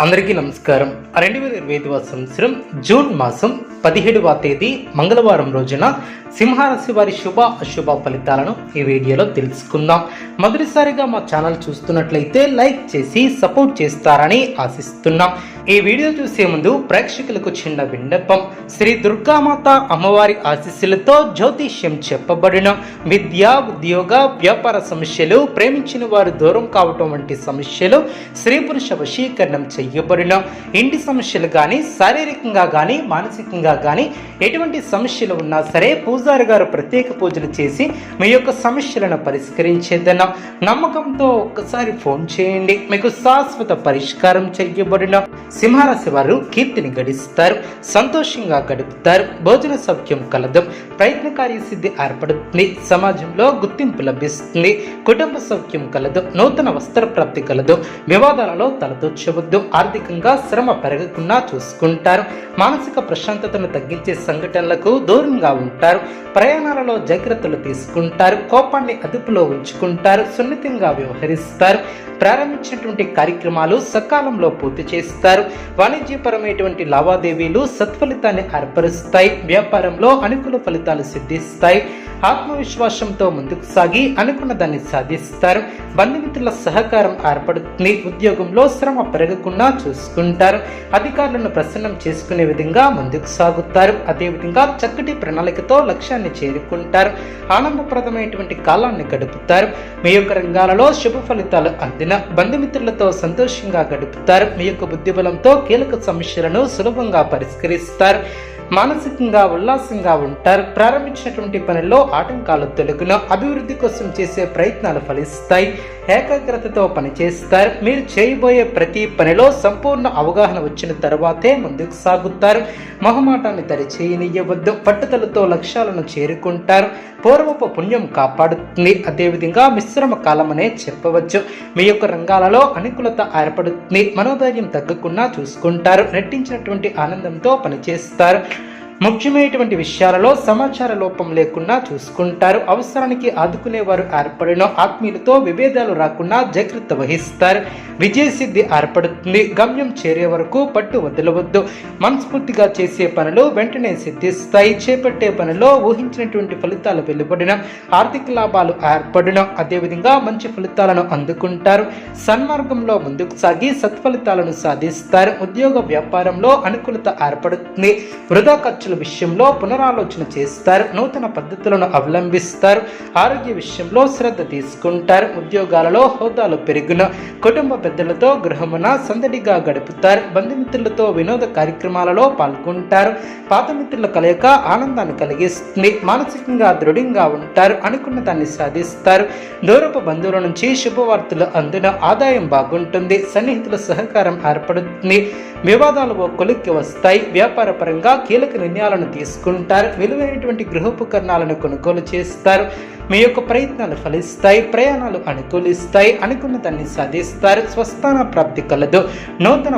అందరికీ నమస్కారం. 2025 సంవత్సరం జూన్ మాసం 17వ తేదీ మంగళవారం రోజున సింహరాశి వారి శుభ అశుభ ఫలితాలను ఈ వీడియోలో తెలుసుకుందాం. మొదటిసారిగా మా ఛానల్ చూస్తున్నట్లయితే లైక్ చేసి సపోర్ట్ చేస్తారని ఆశిస్తున్నాం. ఈ వీడియో చూసే ముందు ప్రేక్షకులకు చిన్న విన్నపం. శ్రీ దుర్గామాత అమ్మవారి ఆశీస్సులతో జ్యోతిష్యం చెప్పబడిన విద్య, ఉద్యోగ, వ్యాపార సమస్యలు, ప్రేమించిన వారు దూరం కావటం వంటి సమస్యలు, స్త్రీ పురుష వశీకరణం చేయబడిన ఇంటి సమస్యలు కానీ, శారీరకంగా కానీ, మానసికంగా కానీ ఎటువంటి సమస్యలు ఉన్నా సరే పూజారి గారు ప్రత్యేక పూజలు చేసి మీ యొక్క సమస్యలను పరిష్కరించేదన్న నమ్మకంతో ఒక్కసారి ఫోన్ చేయండి. మీకు శాశ్వత పరిష్కారం చేయబడిన సింహరాశి వారు కీర్తిని గడిస్తారు, సంతోషంగా గడుపుతారు, భోజన సౌఖ్యం కలదు, ప్రయత్నకార్య సిద్ధి ఏర్పడుతుంది, సమాజంలో గుర్తింపు లభిస్తుంది, కుటుంబ సౌఖ్యం కలదు, నూతన వస్త్ర ప్రాప్తి కలదు, వివాదాలలో తలదూర్చవద్దు, ఆర్థికంగా శ్రమ పెరగకుండా చూసుకుంటారు, మానసిక ప్రశాంతతను తగ్గించే సంఘటనలకు దూరంగా ఉంటారు, ప్రయాణాలలో జాగ్రత్తలు తీసుకుంటారు, కోపాన్ని అదుపులో ఉంచుకుంటారు, సున్నితంగా వ్యవహరిస్తారు, ప్రారంభించినటువంటి కార్యక్రమాలు సకాలంలో పూర్తి చేస్తారు, వాణిజ్యపరమైనటువంటి లావాదేవీలు సత్ఫలితాన్ని ఏర్పరుస్తాయి, వ్యాపారంలో అనుకూల ఫలితాలు సిద్ధిస్తాయి, ఆత్మవిశ్వాసంతో ముందుకు సాగి అనుకున్న దాన్ని సాధిస్తారు, బంధుమిత్రుల సహకారం ఏర్పడుతుంది, ఉద్యోగంలో శ్రమ పెరగకుండా చూసుకుంటారు, అధికారులను ప్రసన్నం చేసుకునే విధంగా ముందుకు సాగుతారు, అదేవిధంగా చక్కటి ప్రణాళికతో లక్ష్యాన్ని చేరుకుంటారు, ఆనందప్రదమైనటువంటి కాలాన్ని గడుపుతారు, మీ యొక్క రంగాలలో శుభ ఫలితాలు అందిన బంధుమిత్రులతో సంతోషంగా గడుపుతారు, మీ యొక్క బుద్ధిబలంతో కీలక సమస్యలను సులభంగా పరిష్కరిస్తారు, మానసికంగా ఉల్లాసంగా ఉంటారు, ప్రారంభించినటువంటి పనుల్లో ఆటంకాలు తొలగున అభివృద్ధి కోసం చేసే ప్రయత్నాలు ఫలిస్తాయి, ఏకాగ్రతతో పనిచేస్తారు, మీరు చేయబోయే ప్రతి పనిలో సంపూర్ణ అవగాహన వచ్చిన తర్వాతే ముందుకు సాగుతారు, మొహమాటాన్ని దరిచేయనివ్వద్దు, పట్టుదలతో లక్ష్యాలను చేరుకుంటారు, పూర్వపు పుణ్యం కాపాడుతుంది, అదేవిధంగా మిశ్రమ కాలమనే చెప్పవచ్చు, మీ యొక్క రంగాలలో అనుకూలత ఏర్పడుతుంది, మనోధైర్యం తగ్గకుండా చూసుకుంటారు, రెట్టించినటువంటి ఆనందంతో పనిచేస్తారు, ముఖ్యమైనటువంటి విషయాలలో సమాచార లోపం లేకుండా చూసుకుంటారు, అవసరానికి ఆదుకునేవారు ఏర్పడిన ఆత్మీయులతో విభేదాలు రాకుండా జాగ్రత్త వహిస్తారు, విజయసిద్ధి ఏర్పడుతుంది, గమ్యం చేరే వరకు పట్టు వదలవద్దు, మనస్ఫూర్తిగా చేసే పనులు వెంటనే సిద్ధిస్తాయి, చేపట్టే పనిలో ఊహించినటువంటి ఫలితాలు వెలువడిన ఆర్థిక లాభాలు ఏర్పడిన అదేవిధంగా మంచి ఫలితాలను అందుకుంటారు, సన్మార్గంలో ముందుకు సాగి సత్ఫలితాలను సాధిస్తారు, ఉద్యోగ వ్యాపారంలో అనుకూలత ఏర్పడుతుంది, వృధా ఖర్చు విషయంలో పునరాలోచన చేస్తారు, నూతన పద్ధతులను అవలంబిస్తారు, ఆరోగ్య విషయంలో శ్రద్ధ తీసుకుంటారు, ఉద్యోగాలలో హోదాలు పెరుగున కుటుంబ పెద్దలతో గృహమున సందడిగా గడుపుతారు, బంధుమిత్రులతో వినోద కార్యక్రమాలలో పాల్గొంటారు, పాత మిత్రుల కలయిక ఆనందాన్ని కలిగిస్తుంది, మానసికంగా దృఢంగా ఉంటారు, అనుకున్న దాన్ని సాధిస్తారు, దూరపు బంధువుల నుంచి శుభవార్తలు అందున ఆదాయం బాగుంటుంది, సన్నిహితుల సహకారం ఏర్పడుతుంది, వివాదాలు ఓ కొలిక్కి వస్తాయి, వ్యాపార పరంగా కీలక నిర్ణయాలను తీసుకుంటారు, విలువైనటువంటి గృహోపకరణాలను కొనుగోలు చేస్తారు, మీ యొక్క ప్రయత్నాలు ఫలిస్తాయి, ప్రయాణాలు అనుకూలిస్తాయి, అనుకున్న దాన్ని సాధిస్తారు, స్వస్థాన ప్రాప్తి కలదు, నూతన